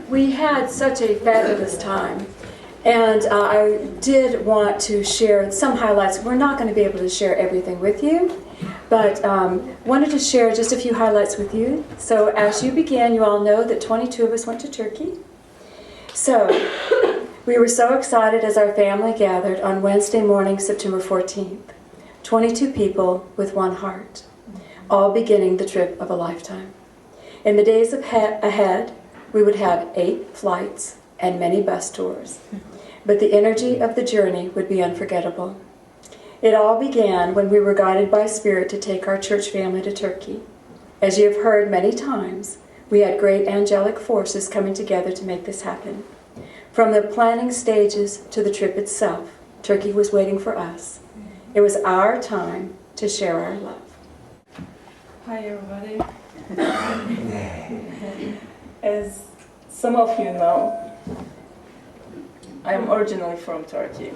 We had such a fabulous time, and I did want to share some highlights. We're not going to be able to share everything with you, but wanted to share just a few highlights with you. So as you began, you all know that 22 of us went to Turkey. So we were so excited as our family gathered on Wednesday morning, September 14th. 22 people with one heart, all beginning the trip of a lifetime. In the days ahead, we would have 8 flights and many bus tours, but the energy of the journey would be unforgettable. It all began when we were guided by Spirit to take our church family to Turkey. As you have heard many times, we had great angelic forces coming together to make this happen. From the planning stages to the trip itself, Turkey was waiting for us. It was our time to share our love. Hi everybody. As some of you know, I'm originally from Turkey,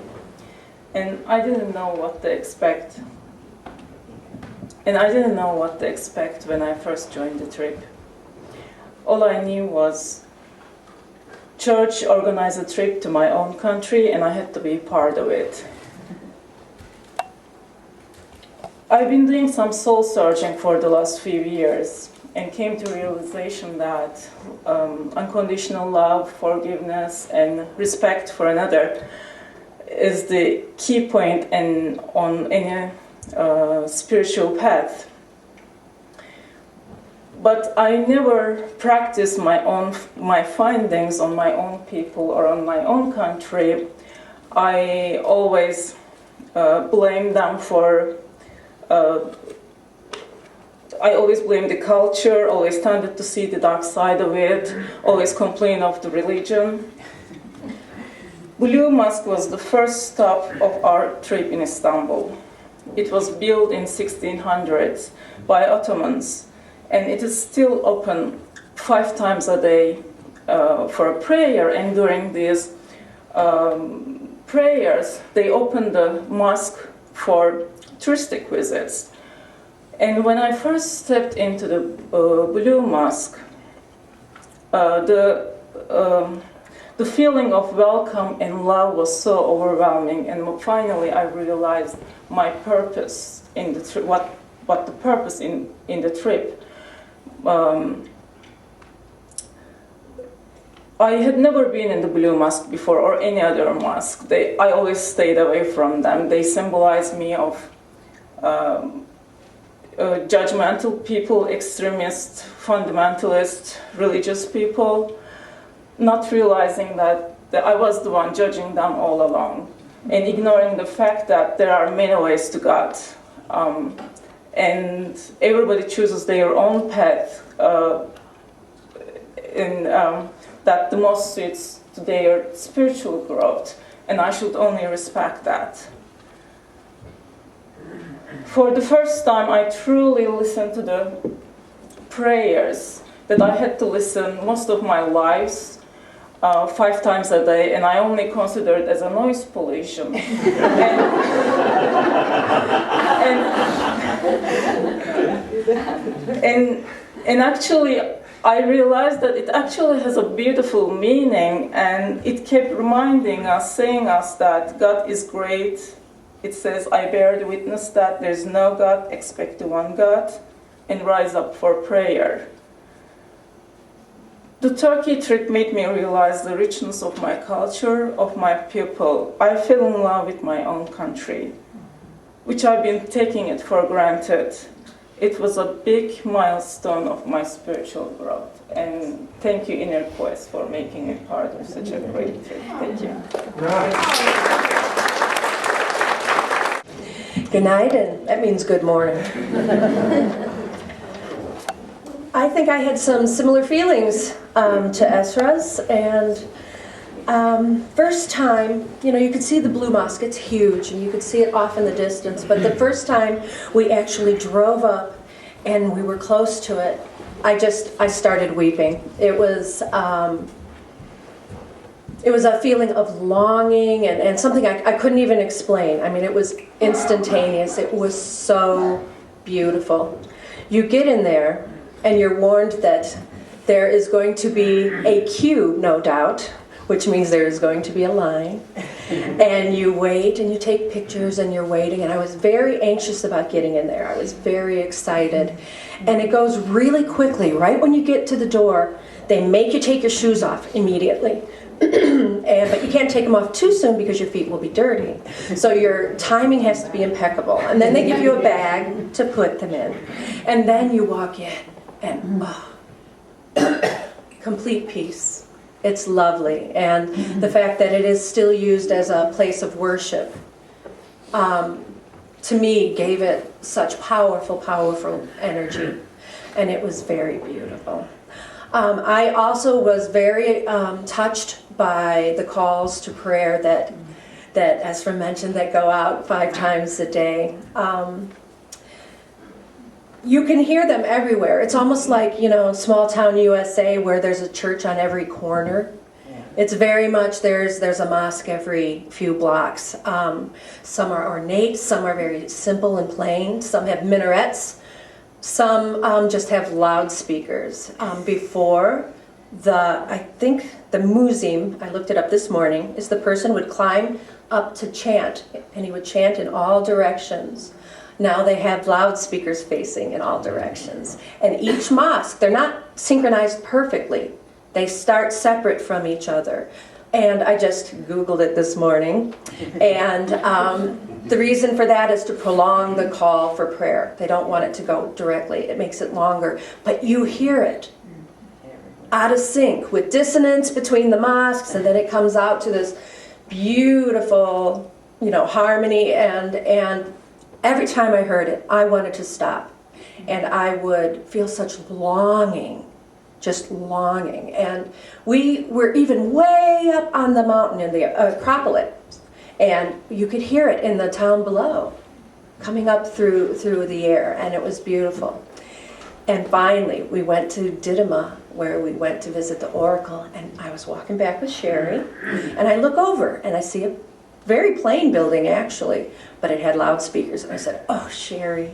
and I didn't know what to expect. And I didn't know what to expect when I first joined the trip. All I knew was church organized a trip to my own country, and I had to be part of it. I've been doing some soul searching for the last few years and came to realization that unconditional love, forgiveness, and respect for another is the key point on any spiritual path. But I never practiced my findings on my own people or on my own country. I always blame them for I always blame the culture, always tended to see the dark side of it, always complain of the religion. Blue Mosque was the first stop of our trip in Istanbul. It was built in 1600s by Ottomans, and it is still open 5 times a day for a prayer, and during these prayers, they open the mosque for touristic visits. And when I first stepped into the Blue Mosque, the feeling of welcome and love was so overwhelming, and finally I realized my purpose in the what the purpose in the trip. I had never been in the Blue Mosque before or any other mosque. I always stayed away from them. They symbolize me of judgmental people, extremist, fundamentalist, religious people, not realizing that I was the one judging them all along, and ignoring the fact that there are many ways to God, and everybody chooses their own path, that the most suits to their spiritual growth, and I should only respect that. For the first time, I truly listened to the prayers that I had to listen most of my lives, 5 times a day, and I only consider it as a noise pollution. And actually, I realized that it actually has a beautiful meaning, and it kept reminding us, saying us that God is great. It says, I bear the witness that there is no God, expect the one God, and rise up for prayer. The Turkey trip made me realize the richness of my culture, of my people. I fell in love with my own country, which I've been taking it for granted. It was a big milestone of my spiritual growth. And thank you, Inner Quest, for making it part of such a great trip. Thank you. Günaydın. That means good morning. I think I had some similar feelings to Esra's, and first time, you could see the Blue Mosque. It's huge, and you could see it off in the distance, but the first time we actually drove up and we were close to it, I started weeping. It was a feeling of longing and something I couldn't even explain. I mean, it was instantaneous. It was so beautiful. You get in there and you're warned that There is going to be a queue, no doubt, which means there is going to be a line. And you wait and you take pictures and you're waiting. And I was very anxious about getting in there. I was very excited. And it goes really quickly. Right when you get to the door, they make you take your shoes off immediately. But you can't take them off too soon because your feet will be dirty. So your timing has to be impeccable. And then they give you a bag to put them in. And then you walk in and complete peace. It's lovely. And the fact that it is still used as a place of worship, to me, gave it such powerful, powerful energy. And it was very beautiful. I also was very touched by the calls to prayer that Esra mentioned that go out 5 times a day. You can hear them everywhere. It's almost like, small town USA where there's a church on every corner. It's very much, there's a mosque every few blocks. Some are ornate, some are very simple and plain, some have minarets, some just have loudspeakers. Before, I think the muezzin, I looked it up this morning, is the person would climb up to chant, and he would chant in all directions. Now they have loudspeakers facing in all directions. And each mosque, they're not synchronized perfectly. They start separate from each other. And I just Googled it this morning. And the reason for that is to prolong the call for prayer. They don't want it to go directly. It makes it longer. But you hear it out of sync with dissonance between the mosques, and then it comes out to this beautiful, harmony. And every time I heard it, I wanted to stop. And I would feel such longing, just longing. And we were even way up on the mountain in the Acropolis. And you could hear it in the town below, coming up through the air. And it was beautiful. And finally, we went to Didyma, where we went to visit the Oracle. And I was walking back with Sherry. And I look over, and I see a very plain building, actually, but it had loudspeakers. And I said, oh, Sherry,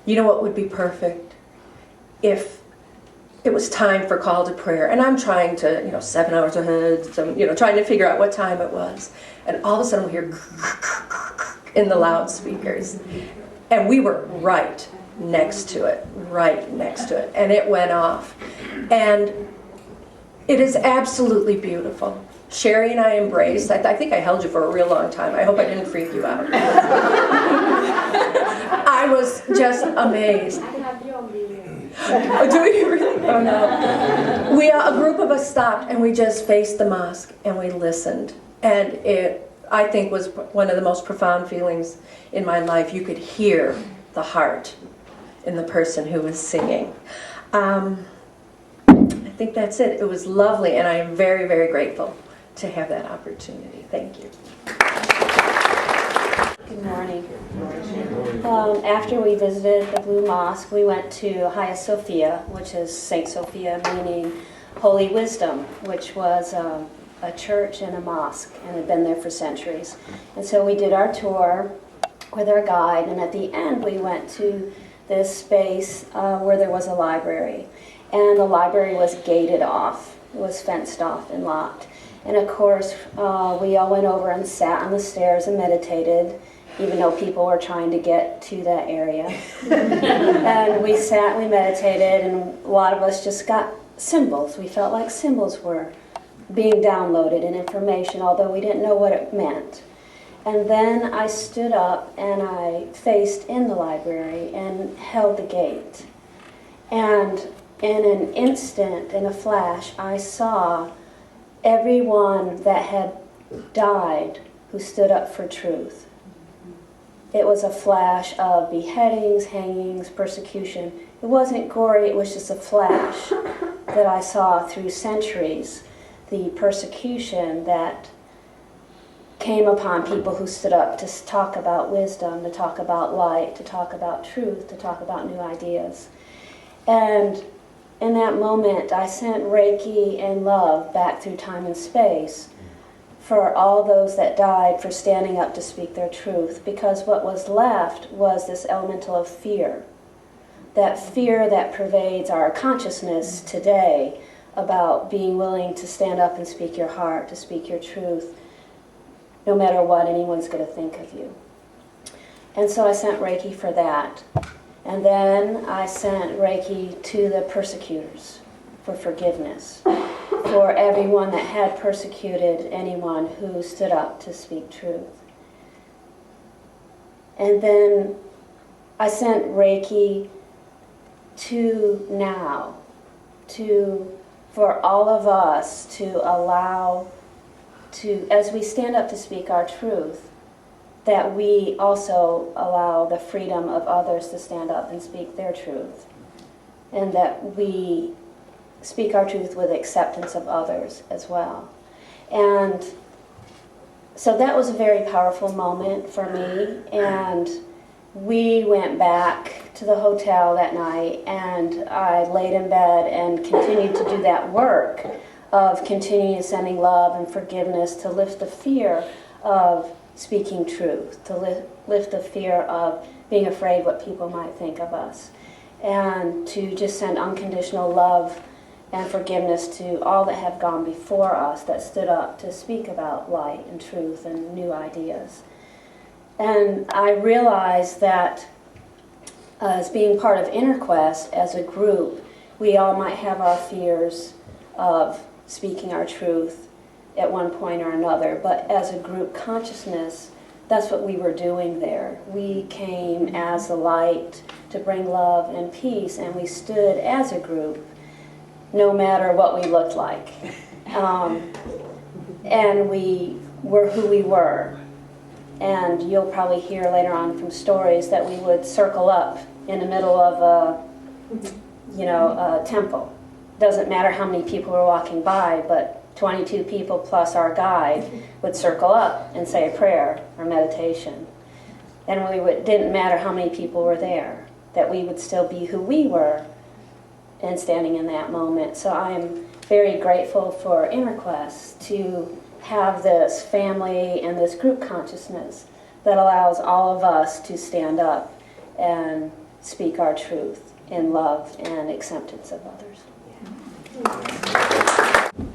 you know what would be perfect? If it was time for call to prayer. And I'm trying to, 7 hours ahead, so, trying to figure out what time it was. And all of a sudden we hear in the loudspeakers. And we were right next to it. And it went off. And it is absolutely beautiful. Sherry and I embraced. I think I held you for a real long time. I hope I didn't freak you out. I was just amazed. I have you on video. Oh, do you really? Oh no. A group of us stopped and we just faced the mosque and we listened. And it, I think, was one of the most profound feelings in my life. You could hear the heart in the person who was singing. I think that's it. It was lovely, and I am very, very grateful to have that opportunity. Thank you. Good morning. After we visited the Blue Mosque, we went to Hagia Sophia, which is Saint Sophia, meaning Holy Wisdom, which was a church and a mosque, and had been there for centuries. And so we did our tour with our guide, and at the end we went to this space where there was a library. And the library was gated off. It was fenced off and locked. And of course, we all went over and sat on the stairs and meditated, even though people were trying to get to that area. And we sat and we meditated, and a lot of us just got symbols. We felt like symbols were being downloaded and information, although we didn't know what it meant. And then I stood up and I faced in the library and held the gate. And in an instant, in a flash, I saw everyone that had died who stood up for truth. It was a flash of beheadings, hangings, persecution. It wasn't gory, it was just a flash that I saw through centuries, the persecution that came upon people who stood up to talk about wisdom, to talk about light, to talk about truth, to talk about new ideas. And in that moment, I sent Reiki and love back through time and space for all those that died for standing up to speak their truth, because what was left was this elemental of fear that fear that pervades our consciousness today about being willing to stand up and speak your heart, to speak your truth, no matter what anyone's going to think of you. And so I sent Reiki for that. And then I sent Reiki to the persecutors for forgiveness, for everyone that had persecuted anyone who stood up to speak truth. And then I sent Reiki to now, for all of us to allow to, as we stand up to speak our truth, that we also allow the freedom of others to stand up and speak their truth. And that we speak our truth with acceptance of others as well. And so that was a very powerful moment for me. And we went back to the hotel that night, and I laid in bed and continued to do that work of continuing sending love and forgiveness to lift the fear of speaking truth, to lift the fear of being afraid what people might think of us, and to just send unconditional love and forgiveness to all that have gone before us that stood up to speak about light and truth and new ideas. And I realized that as being part of InnerQuest as a group, we all might have our fears of speaking our truth at one point or another, but as a group consciousness, that's what we were doing there. We came as the light to bring love and peace, and we stood as a group, no matter what we looked like. And we were who we were. And you'll probably hear later on from stories that we would circle up in the middle of a temple. Doesn't matter how many people were walking by, but 22 people plus our guide would circle up and say a prayer or meditation. And didn't matter how many people were there, that we would still be who we were and standing in that moment. So I am very grateful for InnerQuest to have this family and this group consciousness that allows all of us to stand up and speak our truth in love and acceptance of others.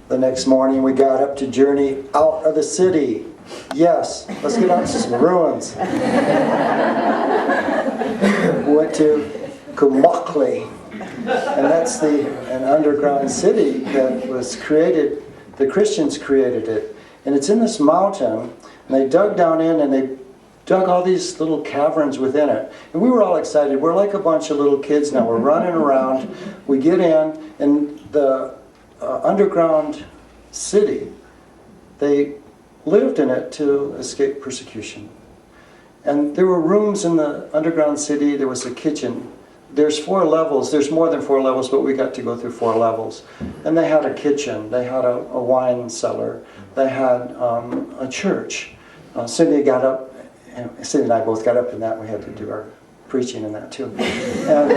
The next morning we got up to journey out of the city. Yes, let's get out to some ruins. Went to Kumakli, and that's an underground city that was created, the Christians created it. And it's in this mountain, and they dug down in and they dug all these little caverns within it. And we were all excited. We're like a bunch of little kids now. We're running around. We get in, and the underground city, they lived in it to escape persecution. And there were rooms in the underground city. There was a kitchen. There's 4 levels. There's more than 4 levels, but we got to go through 4 levels. And they had a kitchen. They had a wine cellar. They had a church. Cindy got up, and Cindy and I both got up in that. We had to do our preaching in that too. And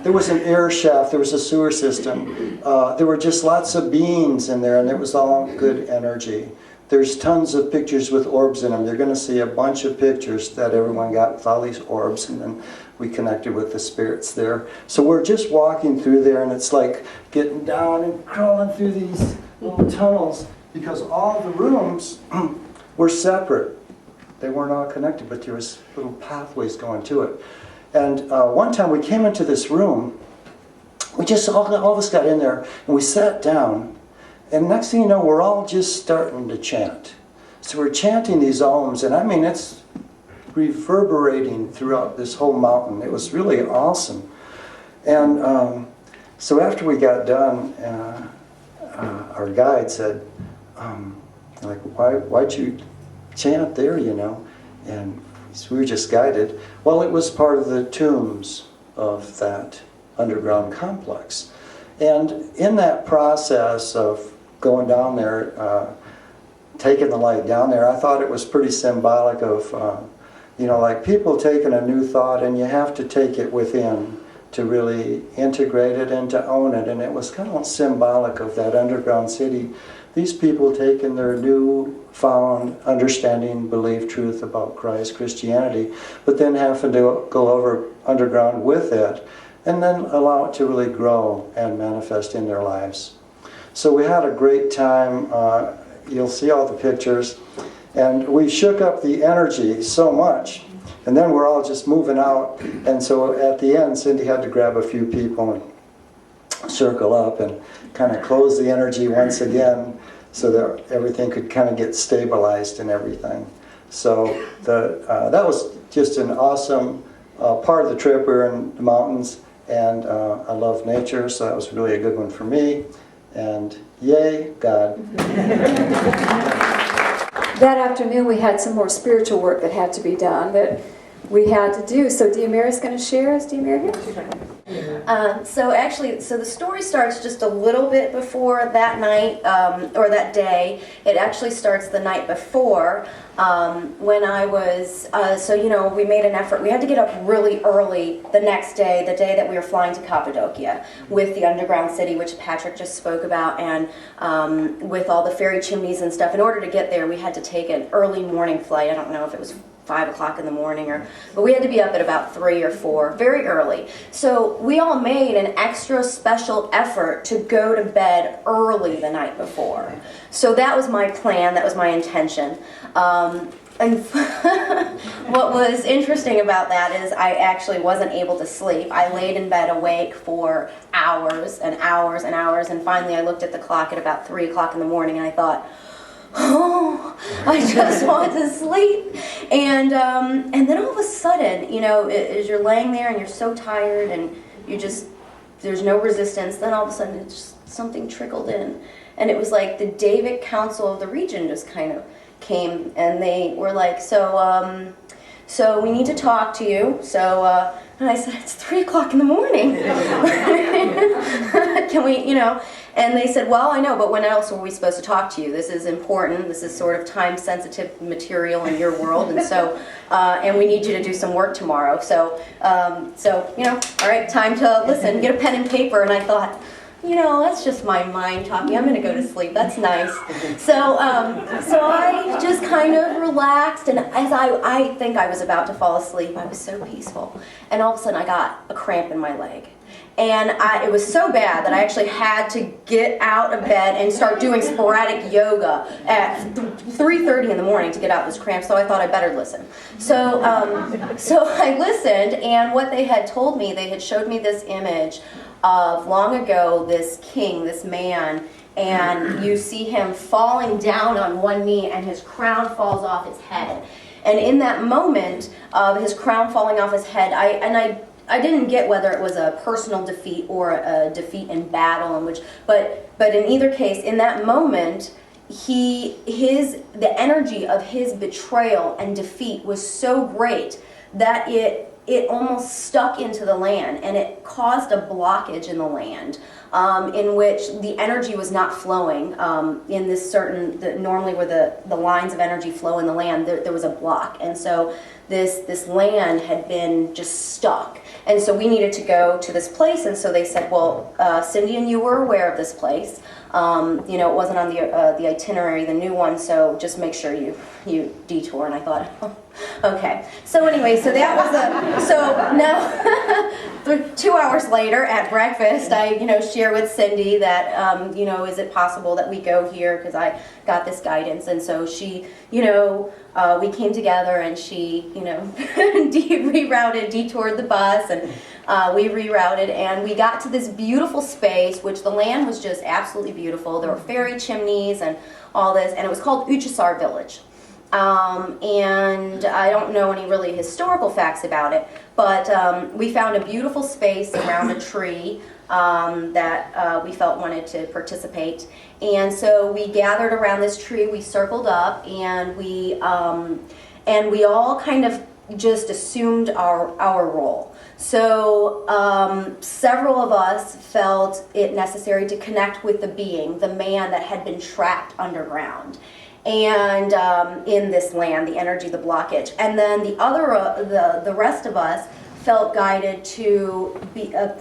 there was an air shaft. There was a sewer system. There were just lots of beings in there, and it was all good energy. There's tons of pictures with orbs in them. You're going to see a bunch of pictures that everyone got with all these orbs, and then we connected with the spirits there. So we're just walking through there, and it's like getting down and crawling through these little tunnels, because all the rooms were separate. They weren't all connected, but there was little pathways going to it. And one time we came into this room, we just, all of us got in there, and we sat down, and next thing you know, we're all just starting to chant. So we're chanting these Oms, and I mean, it's reverberating throughout this whole mountain. It was really awesome. And so after we got done, our guide said, like, why'd you chant there, you know? And so we were just guided. Well, it was part of the tombs of that underground complex. And in that process of going down there, taking the light down there, I thought it was pretty symbolic of, you know, like people taking a new thought, and you have to take it within to really integrate it and to own it. And it was kind of symbolic of that underground city these people taking their newfound understanding, belief, truth about Christ, Christianity, but then having to go over underground with it, and then allow it to really grow and manifest in their lives. So we had a great time. You'll see all the pictures. And we shook up the energy so much. And then we're all just moving out. And so at the end, Cindy had to grab a few people and circle up and kind of close the energy once again so that everything could kind of get stabilized and everything. So that was just an awesome part of the trip. We were in the mountains, and I love nature, so that was really a good one for me. And yay, God. That afternoon we had some more spiritual work that had to be done that we had to do. So Diamira's going to share. Is Diamira here? So the story starts just a little bit before that night, or that day. It actually starts the night before, when I was, we made an effort. We had to get up really early the next day, the day that we were flying to Cappadocia, with the underground city, which Patrick just spoke about, and with all the fairy chimneys and stuff. In order to get there, we had to take an early morning flight. I don't know if it was 5 o'clock in the morning, but we had to be up at about 3 or 4, very early. So we all made an extra special effort to go to bed early the night before. So that was my plan, that was my intention. And what was interesting about that is I actually wasn't able to sleep. I laid in bed awake for hours and hours and hours, and finally I looked at the clock at about 3 o'clock in the morning and I thought, oh, I just want to sleep. And then all of a sudden, as you're laying there and you're so tired and there's no resistance, then all of a sudden it's just something trickled in. And it was like the David Council of the region just kind of came, and they were like, so we need to talk to you. And I said, it's 3 o'clock in the morning. Can we, And they said, well, I know, but when else were we supposed to talk to you? This is important. This is sort of time-sensitive material in your world, and so, and we need you to do some work tomorrow. So, all right, time to listen. Get a pen and paper. And I thought, that's just my mind talking. I'm going to go to sleep. That's nice. So I just kind of relaxed, and as I think I was about to fall asleep, I was so peaceful. And all of a sudden, I got a cramp in my leg. And it was so bad that I actually had to get out of bed and start doing sporadic yoga at 3:30 in the morning to get out this cramp, so I thought I better listen. So I listened, and what they had told me, they had showed me this image of long ago, this king, this man, and you see him falling down on one knee, and his crown falls off his head. And in that moment of his crown falling off his head, I didn't get whether it was a personal defeat or a defeat in battle, but in either case, in that moment, the energy of his betrayal and defeat was so great that it almost stuck into the land, and it caused a blockage in the land, in which the energy was not flowing in this normally where the lines of energy flow in the land, there was a block, and so this land had been just stuck. And so we needed to go to this place, and so they said, well, Cindy and you were aware of this place. It wasn't on the itinerary, the new one, so just make sure you detour. And I thought, oh, okay. So anyway, so that was so now 2 hours later at breakfast, I share with Cindy that is it possible that we go here, because I got this guidance. And so she we came together, and she detoured the bus, and we rerouted, and we got to this beautiful space, which the land was just absolutely beautiful. There were fairy chimneys and all this, and it was called Uchasar Village. And I don't know any really historical facts about it, but we found a beautiful space around a tree that we felt wanted to participate. And so we gathered around this tree, we circled up, and we all kind of just assumed our role. So several of us felt it necessary to connect with the being, the man that had been trapped underground, and in this land, the energy, the blockage. And then the rest of us felt guided to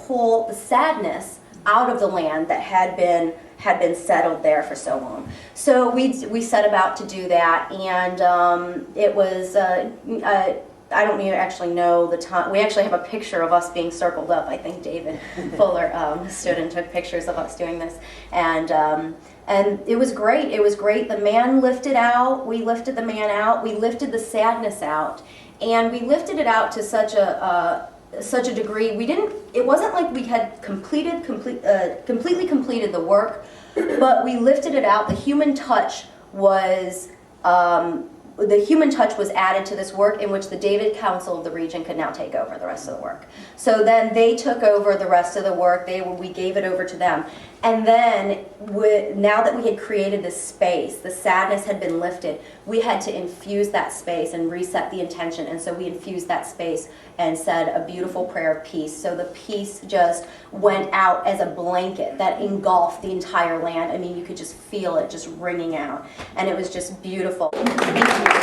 pull the sadness out of the land that had been had been settled there for so long. So we set about to do that, and it was, I don't actually know the time. We actually have a picture of us being circled up. I think David Fuller stood and took pictures of us doing this, and it was great. It was great. The man lifted out. We lifted the man out. We lifted the sadness out, and we lifted it out to such a degree. We didn't. It wasn't like we had completely completed the work, but we lifted it out. The human touch was. The human touch was added to this work, in which the David Council of the region could now take over the rest of the work. So then they took over the rest of the work. We gave it over to them. And then, now that we had created this space, the sadness had been lifted, we had to infuse that space and reset the intention. And so we infused that space and said a beautiful prayer of peace. So the peace just went out as a blanket that engulfed the entire land. I mean, you could just feel it just ringing out. And it was just beautiful. Thank you.